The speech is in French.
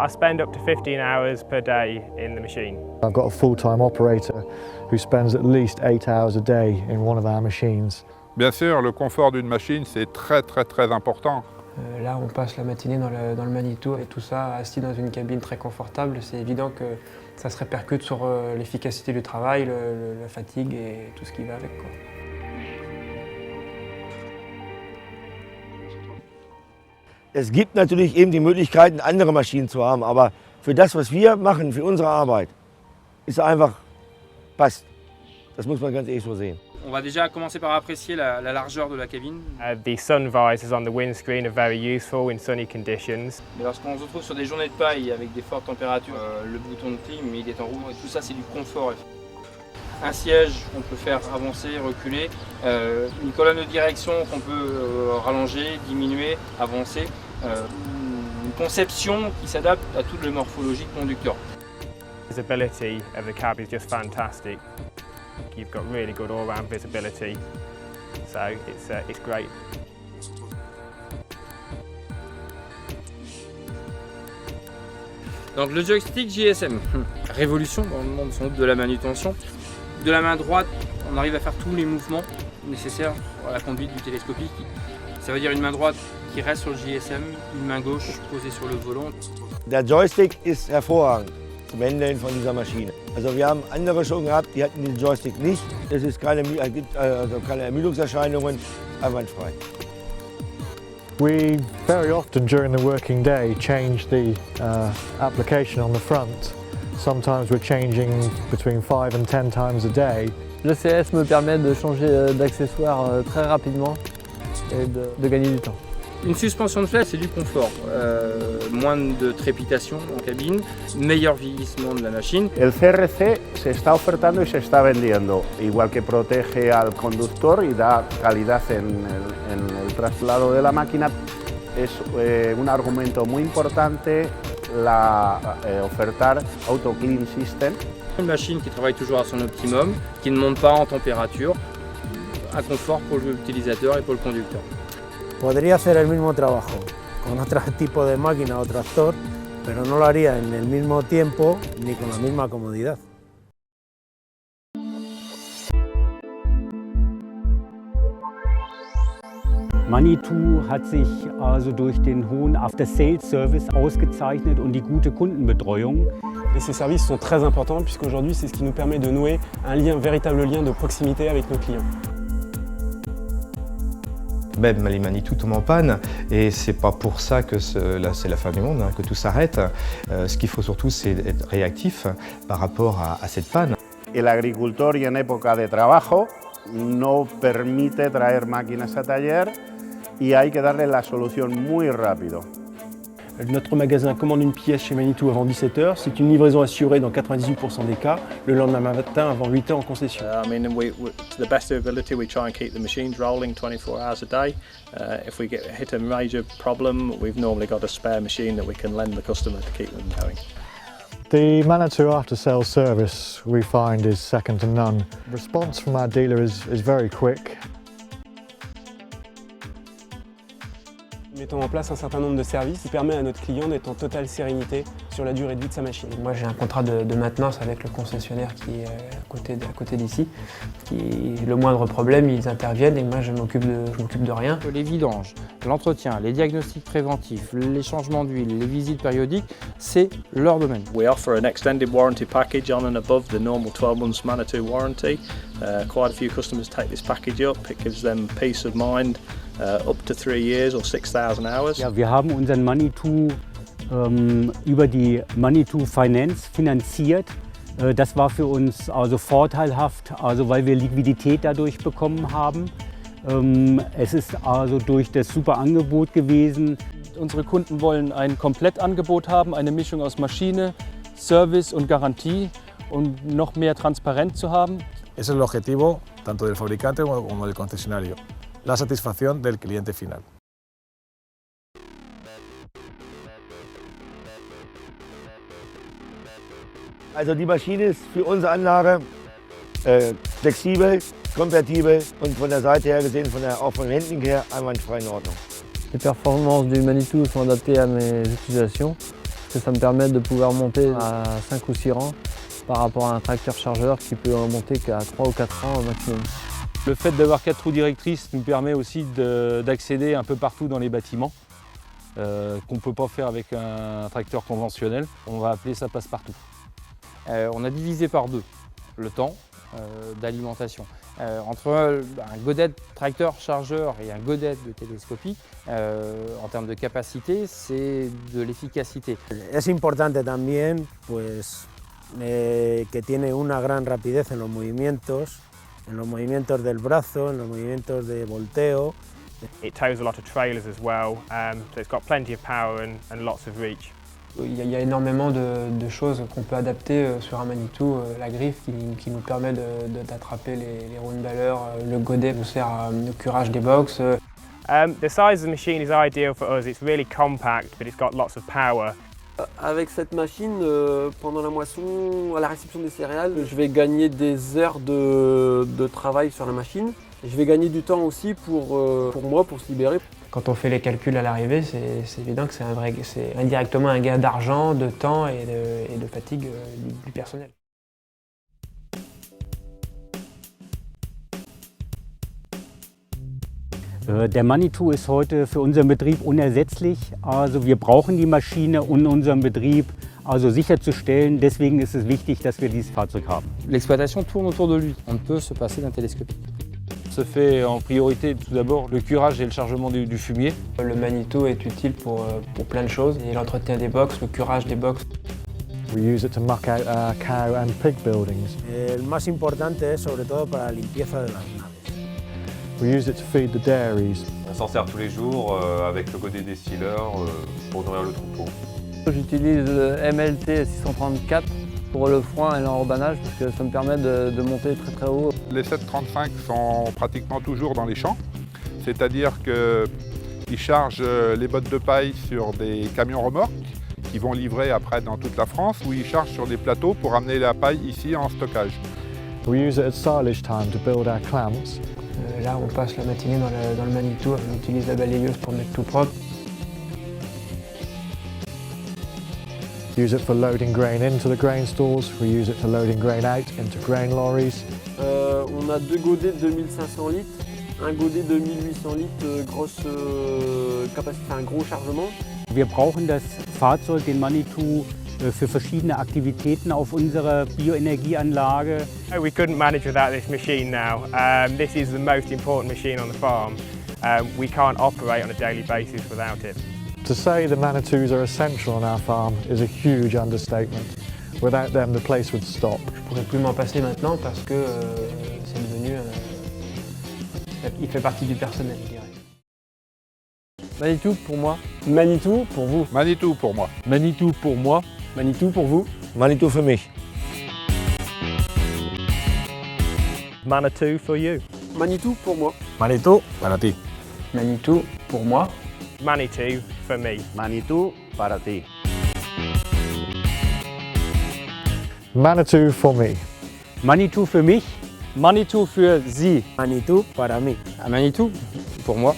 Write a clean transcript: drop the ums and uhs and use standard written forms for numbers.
I spend up to 15 hours per day in the machine. I've got a full-time operator who spends at least 8 hours a day in one of our machines. Bien sûr, le confort d'une machine, c'est très important. Là, on passe la matinée dans le Manitou et tout ça, assis dans une cabine très confortable. C'est évident que ça se répercute sur l'efficacité du travail, la fatigue et tout ce qui va avec, quoi. Es gibt natürlich eben die Möglichkeiten, andere Maschinen zu haben, aber für das, was wir machen, für unsere Arbeit, ist einfach, passt. Das muss man ganz ehrlich so sehen. On va déjà commencer par apprécier la largeur de la cabine. The sun visors on the windscreen are very useful in sunny conditions. Mais lorsqu'on se retrouve sur des journées de paille avec des fortes températures, le bouton de clim il est en rouge et tout ça c'est du confort. Un siège qu'on peut faire avancer, reculer, une colonne de direction qu'on peut rallonger, diminuer, avancer. Une conception qui s'adapte à toute la morphologie du conducteur. The visibility of the cab is just fantastic. You've got really good all-round visibility, so it's great. Donc le joystick JSM, révolution dans le monde sans doute de la manutention. De la main droite, on arrive à faire tous les mouvements nécessaires à la conduite du télescopique. Ça veut dire une main droite qui reste sur le JSM, une main gauche posée sur le volant. Der Joystick ist hervorragend zum Handeln von dieser Maschine. Also wir haben andere schon gehabt, die hatten den Joystick nicht. Es ist gibt also keine Ermüdungserscheinungen, einwandfrei. We very often during the working day change the application on the front. Sometimes we're changing between 5 and 10 times a day. Le CS me permet de changer d'accessoires très rapidement et de gagner du temps. Une suspension de flèche, c'est du confort. Moins de trépitation en cabine, meilleur vieillissement de la machine. El CRC se está ofertando y se está vendiendo, igual que protege al conductor y da calidad en el traslado de la máquina. Es un argumento muy importante ofertar Auto Clean System. Une machine qui travaille toujours à son optimum, qui ne monte pas en température, un confort pour l'utilisateur et pour le conducteur. Podría hacer el mismo trabajo con otro tipo de máquina o tractor, pero no lo haría en el mismo tiempo ni con la misma comodidad. Manitou hat sich also durch den hohen After-Sales-Service ausgezeichnet und die gute Kundenbetreuung. Et ces services sont très importants puisqu'aujourd'hui c'est ce qui nous permet de nouer un véritable lien de proximité avec nos clients. Même les Manitou tombent en panne et c'est pas pour ça que c'est la fin du monde, hein, que tout s'arrête. Ce qu'il faut surtout c'est être réactif par rapport à cette panne. El agricultor y en época de trabajo no permite traer máquinas a taller y hay que darle la solución muy rápido. Notre magasin commande une pièce chez Manitou avant 17 h, c'est une livraison assurée dans 98% des cas, le lendemain matin avant 8 h en concession. I mean, to the best of our ability, we try and keep the machines rolling 24 hours a day. If we hit a major problem, we've normally got a spare machine that we can lend the customer to keep them going. The Manitou after-sales service we find is second to none. Response from our dealer is very quick. Mettons en place un certain nombre de services qui permet à notre client d'être en totale sérénité sur la durée de vie de sa machine. Moi j'ai un contrat de maintenance avec le concessionnaire qui est à côté d'ici. Le moindre problème, ils interviennent et moi je m'occupe de rien. Les vidanges, l'entretien, les diagnostics préventifs, les changements d'huile, les visites périodiques, c'est leur domaine. We offer an extended warranty package on and above the normal 12 months Manitou warranty. Quite a few customers take this package up. It gives them peace of mind. Up to 3 years or 6,000 hours. Ja, wir haben unseren Manitou über die Manitou Finance finanziert. Das war für uns also vorteilhaft, also weil wir Liquidität dadurch bekommen haben. Es ist also durch das super Angebot gewesen. Unsere Kunden wollen ein Komplettangebot haben, eine Mischung aus Maschine, Service und Garantie und noch mehr Transparenz zu haben. Ese es el objetivo tanto del fabricante como del concesionario. La satisfacción del cliente final. Also die Maschine ist für unsere Anlage flexibel, kompatibel und von der Seite her gesehen, auch von der Handling her, einwandfrei in Ordnung. Les performances du Manitou sont adaptées à mes utilisations. Ça me permet de pouvoir monter à 5 ou 6 rangs par rapport à un tracteur chargeur qui peut en monter qu'à 3 ou 4 rangs au maximum. Le fait d'avoir 4 roues directrices nous permet aussi d'accéder un peu partout dans les bâtiments, qu'on ne peut pas faire avec un tracteur conventionnel. On va appeler ça passe-partout. On a divisé par 2 le temps d'alimentation. Entre un godet tracteur chargeur et un godet de télescopique, en termes de capacité, c'est de l'efficacité. Es importante también pues, que tiene una gran rapidez en los movimientos del brazo, en los movimientos de volteo. It tows a lot of trailers as well, so it's got plenty of power and lots of reach. Il y a énormément de choses qu'on peut adapter sur un Manitou. La griffe qui nous permet d'attraper les roues de valeur, le godet nous sert au curage des box. The size of the machine is ideal for us. It's really compact, but it's got lots of power. Avec cette machine, pendant la moisson, à la réception des céréales, je vais gagner des heures de travail sur la machine. Et je vais gagner du temps aussi pour moi, pour se libérer. Quand on fait les calculs à l'arrivée, c'est évident que c'est indirectement un gain d'argent, de temps et de fatigue du personnel. Der Manitou ist heute für unseren Betrieb unersetzlich. Also wir brauchen die Maschine, um unseren Betrieb also sicherzustellen. Deswegen ist es wichtig, dass wir dieses Fahrzeug haben. L'exploitation tourne autour de lui. On ne peut se passer d'un télescopique. Se fait en priorité tout d'abord le curage et le chargement du fumier. Le Manitou est utile pour plein de choses. Et l'entretien des box, le curage des box. We use it to muck out cow and pig buildings. El más importante es sobre todo para la limpieza de las naves. We use it to feed the dairies. On s'en sert tous les jours avec le godet distilleur pour nourrir le troupeau. J'utilise le MLT 634 pour le foin et l'enrobannage parce que ça me permet de monter très très haut. Les 735 sont pratiquement toujours dans les champs, c'est-à-dire qu'ils chargent les bottes de paille sur des camions remorques qui vont livrer après dans toute la France, ou ils chargent sur des plateaux pour amener la paille ici en stockage. We use it at silage time to build our clamps. Là, on passe la matinée dans le Manitou, on utilise la balayeuse pour mettre tout propre. Use it for loading grain into the grain stores. We use it for loading grain out into grain lorries. On a 2 godets de 2500 litres, un godet de 1800 litres, grosse capacité, un gros chargement. Wir brauchen das Fahrzeug, den Manitou, für verschiedene Aktivitäten auf unserer Bioenergieanlage. We couldn't manage without this machine now. This is the most important machine on the farm. We can't operate on a daily basis without it. To say the Manitous are essential on our farm is a huge understatement. Without them, the place would stop. Je ne pourrais plus m'en passer maintenant parce que c'est devenu... il fait partie du personnel, je dirais. Manitou pour moi. Manitou pour vous. Manitou pour moi. Manitou pour moi. Manitou pour vous. Manitou für mich. Manitou for you. Manitou pour moi. Manitou para ti. Manitou pour moi. Manitou for me. Manitou para ti. Manitou for me. Manitou für mich. Manitou für Sie. Manitou para mí. Manitou pour moi.